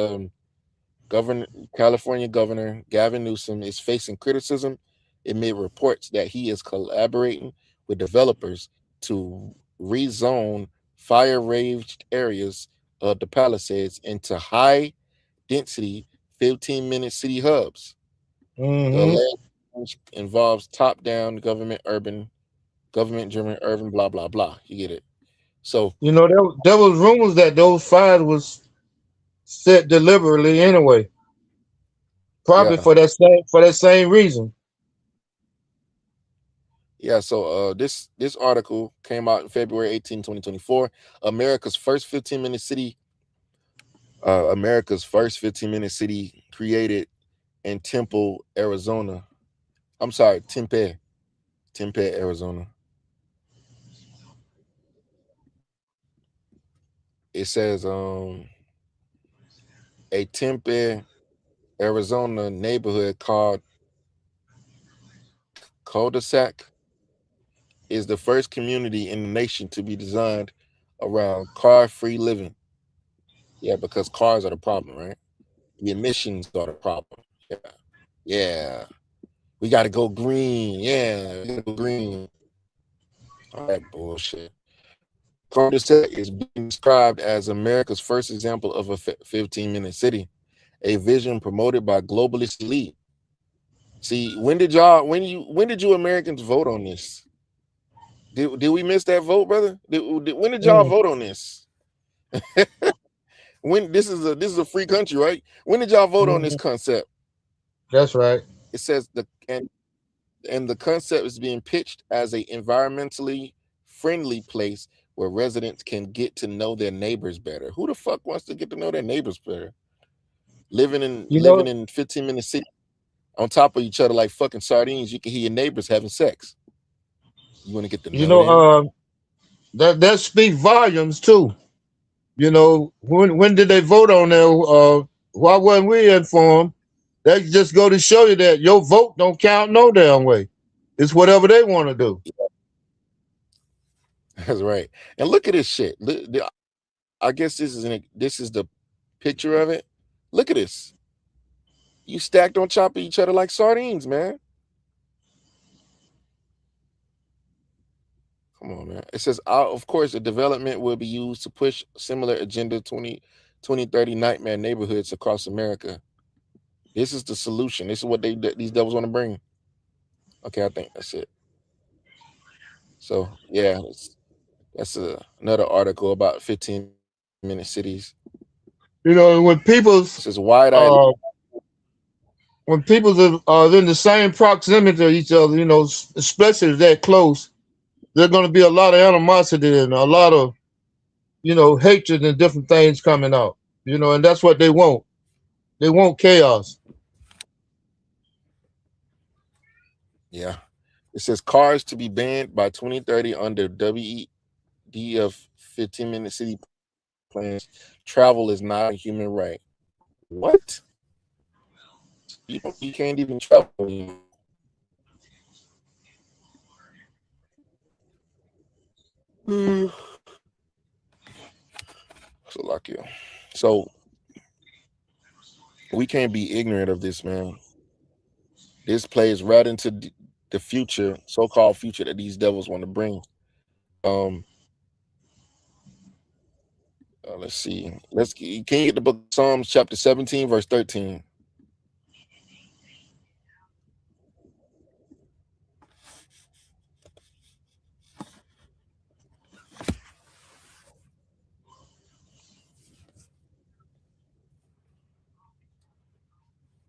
California Governor Gavin Newsom is facing criticism amid reports that he is collaborating with developers to rezone fire-ravaged areas of the Palisades into high-density 15-minute city hubs. The alleged involves top-down government-driven, urban, blah, blah, blah. You get it? So, you know, there was rumors that those fires was set deliberately anyway. Probably yeah. for that same reason. Yeah, so this article came out in February 18, 2024. America's first 15-minute city created in Tempe, Arizona. Tempe, Arizona. It says a Tempe, Arizona neighborhood called Cul-de-sac is the first community in the nation to be designed around car-free living. Yeah, because cars are the problem, right? The emissions are the problem. Yeah. We got to go green. Yeah, we got to go green. All that bullshit. Cul-de-sac is being described as America's first example of a 15-minute city, a vision promoted by globalist elite. See, when did you Americans vote on this? Did we miss that vote, brother? When did y'all vote on this? When this is a free country, right? When did y'all vote on this concept? That's right. It says and the concept is being pitched as a environmentally friendly place where residents can get to know their neighbors better. Who the fuck wants to get to know their neighbors better? Living in 15-minute city on top of each other like fucking sardines, you can hear your neighbors having sex. You want to get to know them? That speaks volumes too. You know, when did they vote on that? Why wasn't we informed? That just go to show you that your vote don't count no damn way. It's whatever they want to do. That's right. And look at this shit. I guess this is the picture of it. Look at this. You stacked on top of each other like sardines, man. Come on, man. It says, of course, the development will be used to push similar Agenda 2030 nightmare neighborhoods across America. This is the solution. This is what these devils want to bring. Okay, I think that's it. So, yeah, that's another article about 15-minute cities. You know, when people's This is wide-eyed. When people are in the same proximity to each other, you know, especially if they're close, there's going to be a lot of animosity and a lot of, you know, hatred and different things coming out, you know, and that's what they want. They want chaos. Yeah. It says cars to be banned by 2030 under WEDF 15-minute city plans. Travel is not a human right. What? You can't even travel anymore. So like you. So we can't be ignorant of this, man. This plays right into the future, so-called future that these devils want to bring. Let's see. Can you get the book of Psalms chapter 17, verse 13?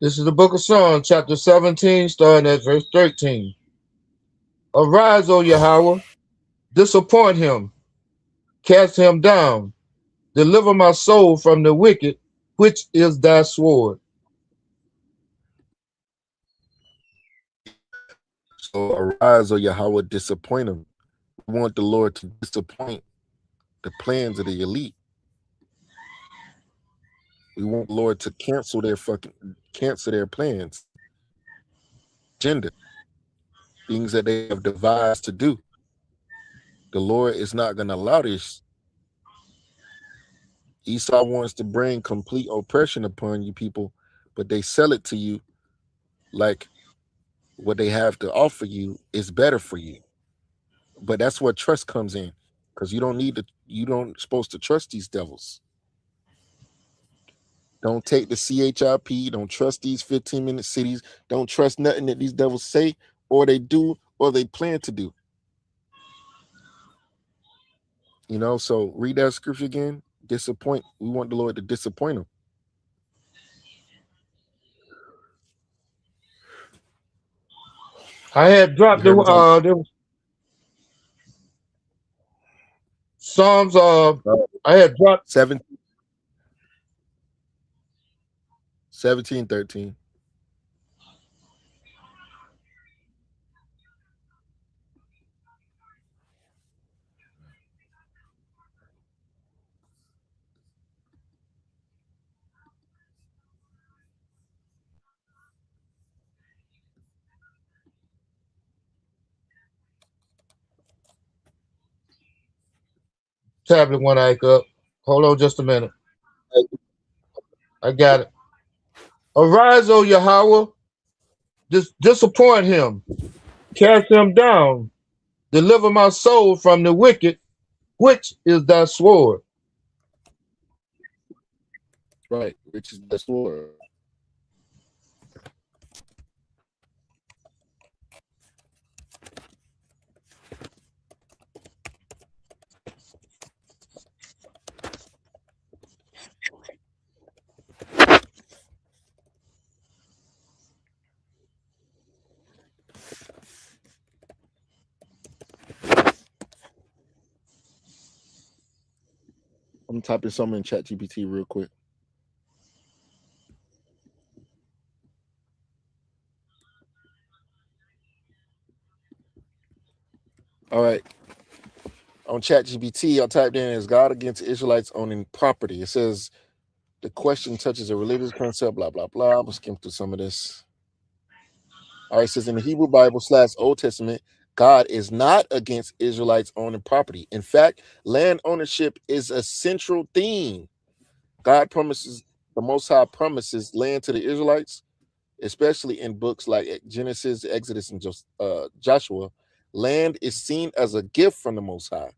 This is the book of Psalms, chapter 17, starting at verse 13. Arise, O Yahweh, disappoint him, cast him down, deliver my soul from the wicked, which is thy sword. So arise, O Yahweh, disappoint him. We want the Lord to disappoint the plans of the elite. We want the Lord to cancel their plans, agenda, things that they have devised to do. The Lord is not going to allow this. Esau wants to bring complete oppression upon you people, but they sell it to you like what they have to offer you is better for you. But that's where trust comes in, because you don't supposed to trust these devils. Don't take the CHIP. Don't trust these 15-minute cities. Don't trust nothing that these devils say or they do or they plan to do. You know, so read that scripture again. We want the Lord to disappoint them. I had dropped the Psalms. I had dropped 17:13. tablet one eye up. Hold on just a minute. I got it. Arise, O Yahweh, disappoint him, cast him down, deliver my soul from the wicked, which is thy sword. Right, which is the sword. I'm typing something in ChatGPT real quick. All right. On ChatGPT, I typed in, is God against Israelites owning property? It says the question touches a religious concept, blah, blah, blah. I'm going to skim through some of this. All right, it says in the Hebrew Bible / Old Testament, God is not against Israelites owning property. In fact, land ownership is a central theme. The Most High promises land to the Israelites, especially in books like Genesis, Exodus, and Joshua. Land is seen as a gift from the Most High,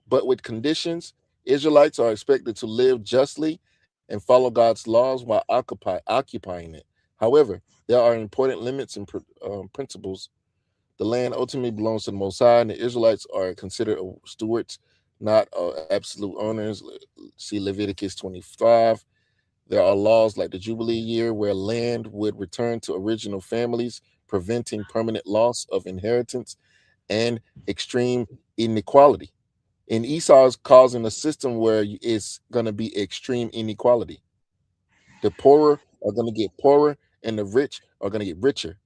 but with conditions. Israelites are expected to live justly and follow God's laws while occupying it. However, there are important limits and principles. The land ultimately belongs to the Most High, and the Israelites are considered stewards, not absolute owners. See Leviticus 25. There are laws like the Jubilee year where land would return to original families, preventing permanent loss of inheritance and extreme inequality. And Esau is causing a system where it's going to be extreme inequality. The poorer are going to get poorer, and the rich are going to get richer.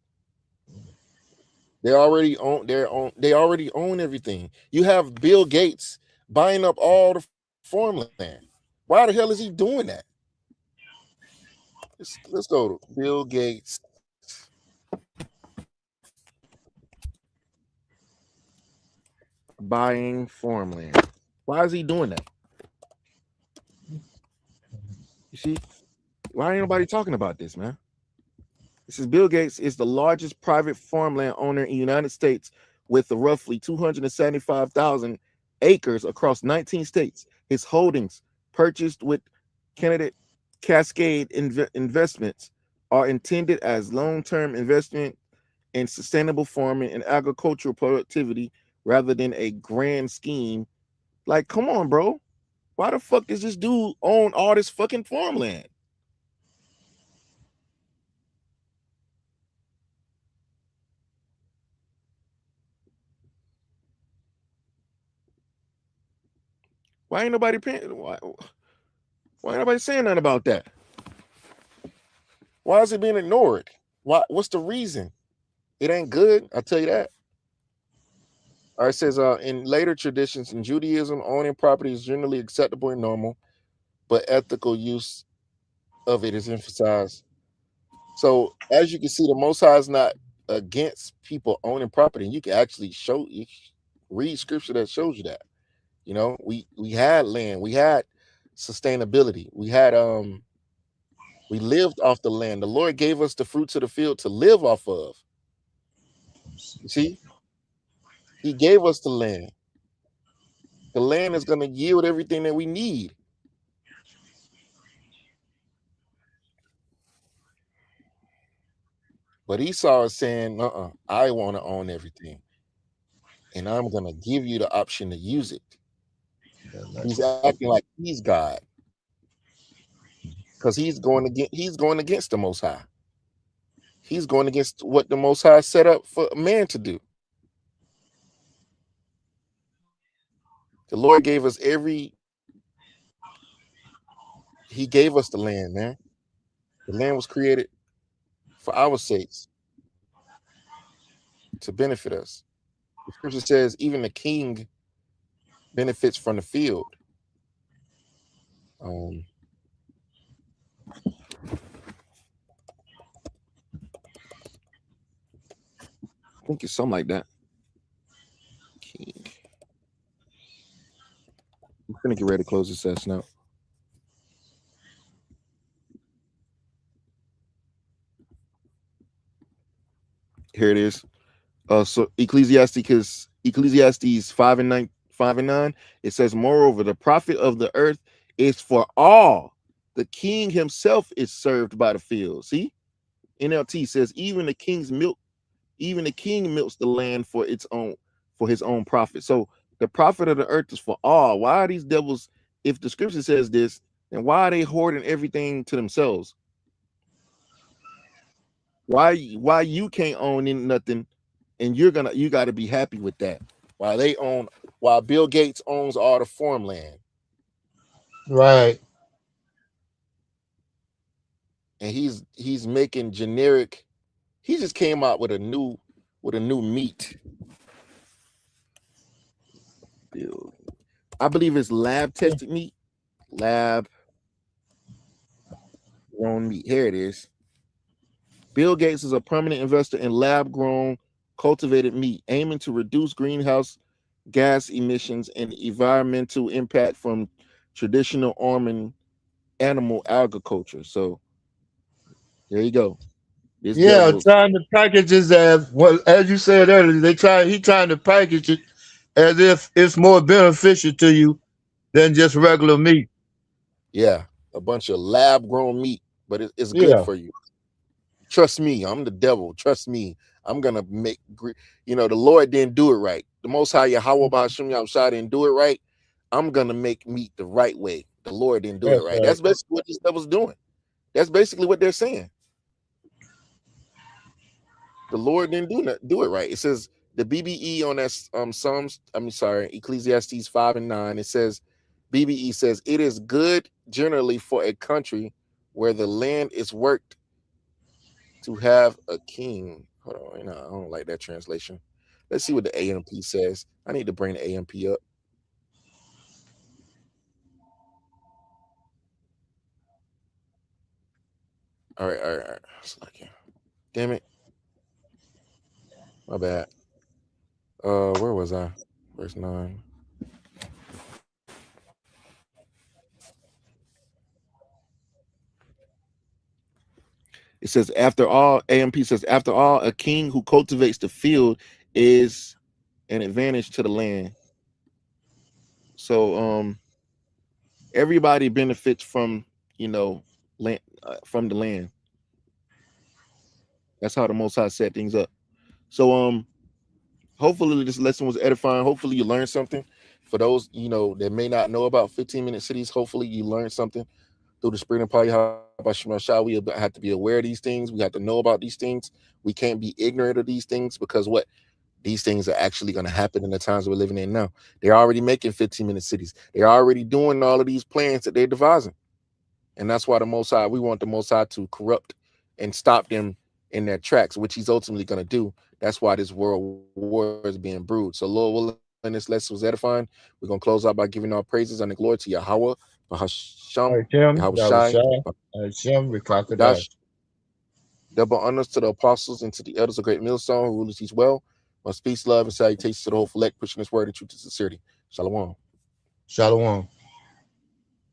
They already own everything. You have Bill Gates buying up all the farmland. Why the hell is he doing that? Let's go to Bill Gates. Buying farmland. Why is he doing that? You see, why ain't nobody talking about this, man? It says Bill Gates is the largest private farmland owner in the United States with roughly 275,000 acres across 19 states. His holdings, purchased with candidate Cascade Investments, are intended as long-term investment in sustainable farming and agricultural productivity rather than a grand scheme. Like, come on, bro. Why the fuck does this dude own all this fucking farmland? Why ain't nobody paying? Why ain't nobody saying nothing about that? Why is it being ignored? What's the reason? It ain't good. I'll tell you that. All right, it says in later traditions in Judaism, owning property is generally acceptable and normal, but ethical use of it is emphasized. So as you can see, the Most High is not against people owning property. And you can actually read scripture that shows you that. You know, we had land, we had sustainability, we lived off the land. The Lord gave us the fruits of the field to live off of. You see, He gave us the land. The land is going to yield everything that we need. But Esau is saying, I want to own everything. And I'm going to give you the option to use it. He's acting like he's God. Because he's going against the Most High. He's going against what the Most High set up for a man to do. The Lord gave us He gave us the land, man. The land was created for our sakes, to benefit us. The scripture says even the king benefits from the field. I think it's something like that. King. I'm gonna get ready to close this session out. Here it is. So Ecclesiastes 5:9, it says, moreover, the profit of the earth is for all. The king himself is served by the field. See, NLT says even the king milks the land for his own profit. So the profit of the earth is for all. Why are these devils, if the scripture says this, then why are they hoarding everything to themselves? Why you can't own nothing, and you got to be happy with that? While Bill Gates owns all the farmland, Right. and he's making generic. He just came out with a new meat. I believe it's lab tested meat, lab grown meat. Here it is. Bill Gates is a permanent investor in lab grown cultivated meat, aiming to reduce greenhouse gas emissions and environmental impact from traditional animal agriculture. So there you go. Trying to package it as you said earlier, he trying to package it as if it's more beneficial to you than just regular meat. Yeah, a bunch of lab grown meat, but it's good for you. Trust me, I'm the devil. Trust me, I'm gonna make. The Lord didn't do it right. The Most High Yahweh B'Hashem Yahushua didn't do it right. I'm gonna make meat the right way. The Lord didn't do it right. That's basically what this devil's doing. That's basically what they're saying. The Lord didn't do it right. It says the BBE on that Ecclesiastes 5:9. It says BBE says it is good generally for a country where the land is worked to have a king. Hold on, I don't like that translation. Let's see what the AMP says. I need to bring the AMP up. All right. Damn it. My bad. Where was I? Verse 9. It says, after all, AMP says, after all, a king who cultivates the field is an advantage to the land. So everybody benefits from, land, from the land. That's how the Most High set things up. So hopefully this lesson was edifying. Hopefully you learned something. For those that may not know about 15-minute cities, hopefully you learned something through the Spirit and Power. We have to be aware of these things. We have to know about these things. We can't be ignorant of these things, because what? These things are actually going to happen in the times we're living in now. They're already making 15-minute cities. They're already doing all of these plans that they're devising. And that's why we want the Most High to corrupt and stop them in their tracks, which he's ultimately going to do. That's why this world war is being brewed. So Lord willing, this lesson was edifying. We're going to close out by giving our praises and the glory to Yahweh, Bahasham, Yahweh, double honors to the apostles and to the elders of Great Millstone who rule us each well. Much peace, love, and salutations to the whole elect, pushing this word in truth and sincerity. Shalom. Shalom.